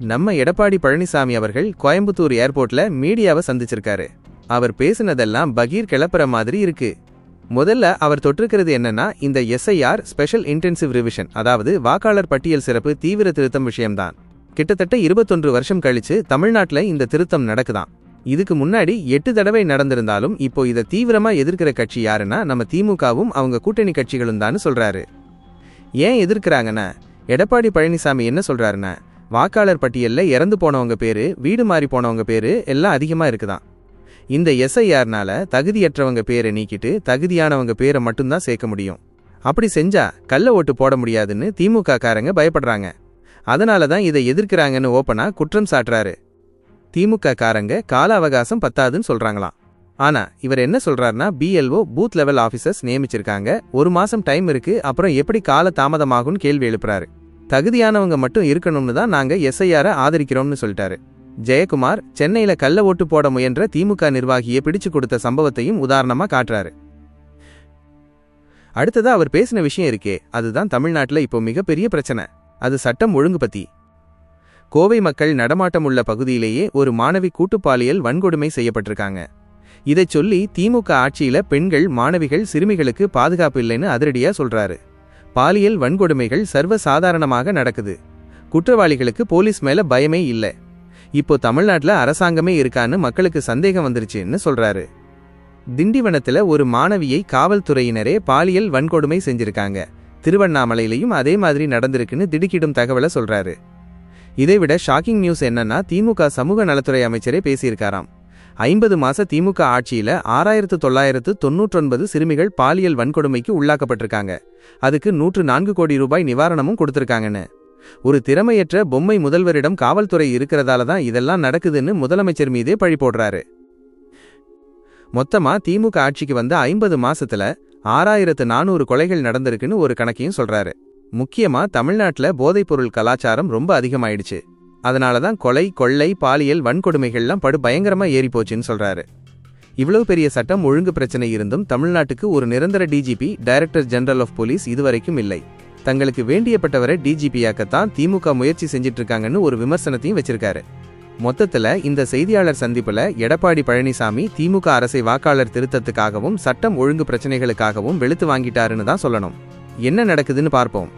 நம்ம எடப்பாடி பழனிசாமி அவர்கள் கோயம்புத்தூர் ஏர்போர்ட்ல மீடியாவை சந்திச்சிருக்காரு. அவர் பேசுனதெல்லாம் பகீர் கிளப்புற மாதிரி இருக்கு. முதல்ல அவர் தொட்டிருக்கிறது என்னன்னா, இந்த எஸ்ஐஆர் ஸ்பெஷல் இன்டென்சிவ் ரிவிஷன், அதாவது வாக்காளர் பட்டியல் சிறப்பு தீவிர திருத்தம் விஷயம்தான். கிட்டத்தட்ட 21 வருஷம் கழிச்சு தமிழ்நாட்டில் இந்த திருத்தம் நடக்குதான். இதுக்கு முன்னாடி 8 தடவை நடந்திருந்தாலும் இப்போ இதை தீவிரமா எதிர்க்கிற கட்சி யாருன்னா நம்ம திமுகவும் அவங்க கூட்டணி கட்சிகளும் தான் சொல்றாரு. ஏன் எதிர்க்கிறாங்கன்னா, எடப்பாடி பழனிசாமி என்ன சொல்றாருன்னா, வாக்காளர் பட்டியல்ல இறந்து போனவங்க பேரு, வீடு மாறி போனவங்க பேரு எல்லாம் அதிகமா இருக்குதான். இந்த எஸ்ஐஆர்னால தகுதியற்றவங்க பேரை நீக்கிட்டு தகுதியானவங்க பேரை மட்டும்தான் சேர்க்க முடியும். அப்படி செஞ்சா கள்ள ஓட்டு போட முடியாதுன்னு திமுக காரங்க பயப்படுறாங்க. அதனால தான் இதை எதிர்க்கிறாங்கன்னு ஓப்பனா குற்றம் சாட்டுறாரு. திமுக காரங்க கால அவகாசம் பத்தாதுன்னு சொல்றாங்களாம். ஆனா இவர் என்ன சொல்றாருன்னா, பிஎல்ஓ பூத் லெவல் ஆபீசர்ஸ் நியமிச்சிருக்காங்க, 1 மாசம் டைம் இருக்கு, அப்புறம் எப்படி கால தாமதமாகும்னு கேள்வி எழுப்புறாரு. தகுதியானவங்க மட்டும் இருக்கணும்னு தான் நாங்க எஸ்ஐஆரை ஆதரிக்கிறோம்னு சொல்லிட்டாரு. ஜெயக்குமார் சென்னையில கள்ள ஓட்டு போட முயன்ற திமுக நிர்வாகியை பிடிச்சு கொடுத்த சம்பவத்தையும் உதாரணமா காட்டுறாரு. அடுத்ததா அவர் பேசின விஷயம் இருக்கே, அதுதான் தமிழ்நாட்டில் இப்போ மிகப்பெரிய பிரச்சனை. அது சட்டம் ஒழுங்கு பத்தி. கோவை மக்கள் நடமாட்டம் உள்ள பகுதியிலேயே ஒரு மாணவி கூட்டுப்பாலியல் வன்கொடுமை செய்யப்பட்டிருக்காங்க. இதை சொல்லி திமுக ஆட்சியில பெண்கள், மாணவிகள், சிறுமிகளுக்கு பாதுகாப்பு இல்லைன்னு அதிரடியா சொல்றாரு. பாலியல் வன்கொடுமைகள் சர்வ சாதாரணமாக நடக்குது. குற்றவாளிகளுக்கு போலீஸ் மேல பயமே இல்லை. இப்போ தமிழ்நாட்டில் அரசாங்கமே இருக்கான்னு மக்களுக்கு சந்தேகம் வந்துருச்சுன்னு சொல்றாரு. திண்டிவனத்துல ஒரு மாணவியை காவல்துறையினரே பாலியல் வன்கொடுமை செஞ்சிருக்காங்க. திருவண்ணாமலையிலையும் அதே மாதிரி நடந்திருக்குன்னு திடுக்கிடும் தகவலை சொல்றாரு. இதைவிட ஷாக்கிங் நியூஸ் என்னன்னா, திமுக சமூக நலத்துறை அமைச்சரே பேசியிருக்காராம். 50 மாச திமுக ஆட்சியில 6999 சிறுமிகள் பாலியல் வன்கொடுமைக்கு உள்ளாக்கப்பட்டிருக்காங்க. அதுக்கு 104 கோடி ரூபாய் நிவாரணமும் கொடுத்திருக்காங்கன்னு. ஒரு திறமையற்ற பொம்மை முதல்வரிடம் காவல்துறை இருக்கிறதால தான் இதெல்லாம் நடக்குதுன்னு முதலமைச்சர் மீதே பழி போடுறாரு. மொத்தமா திமுக ஆட்சிக்கு வந்த 50 மாசத்துல 6400 கொலைகள் நடந்திருக்குன்னு ஒரு கணக்கையும் சொல்றாரு. முக்கியமா தமிழ்நாட்டில் போதைப்பொருள் கலாச்சாரம் ரொம்ப அதிகமாயிடுச்சு. அதனாலதான் கொலை, கொள்ளை, பாலியல் வன்கொடுமைகள்லாம் படு பயங்கரமா ஏறிப்போச்சுன்னு சொல்றாரு. இவ்வளவு பெரிய சட்டம் ஒழுங்கு பிரச்சனை இருந்தும் தமிழ்நாட்டுக்கு ஒரு நிரந்தர DGP, director general of police இதுவரைக்கும் இல்லை. தங்களுக்கு வேண்டியப்பட்டவரை டிஜிபியாக்கத்தான் திமுக முயற்சி செஞ்சிட்டு இருக்காங்கன்னு ஒரு விமர்சனத்தையும் வச்சிருக்காரு. மொத்தத்துல இந்த செய்தியாளர் சந்திப்புல எடப்பாடி பழனிசாமி திமுக அரசை வாக்காளர் திருத்தத்துக்காகவும் சட்டம் ஒழுங்கு பிரச்சனைகளுக்காகவும் வெளுத்து வாங்கிட்டாருன்னு தான் சொல்லணும். என்ன நடக்குதுன்னு பார்ப்போம்.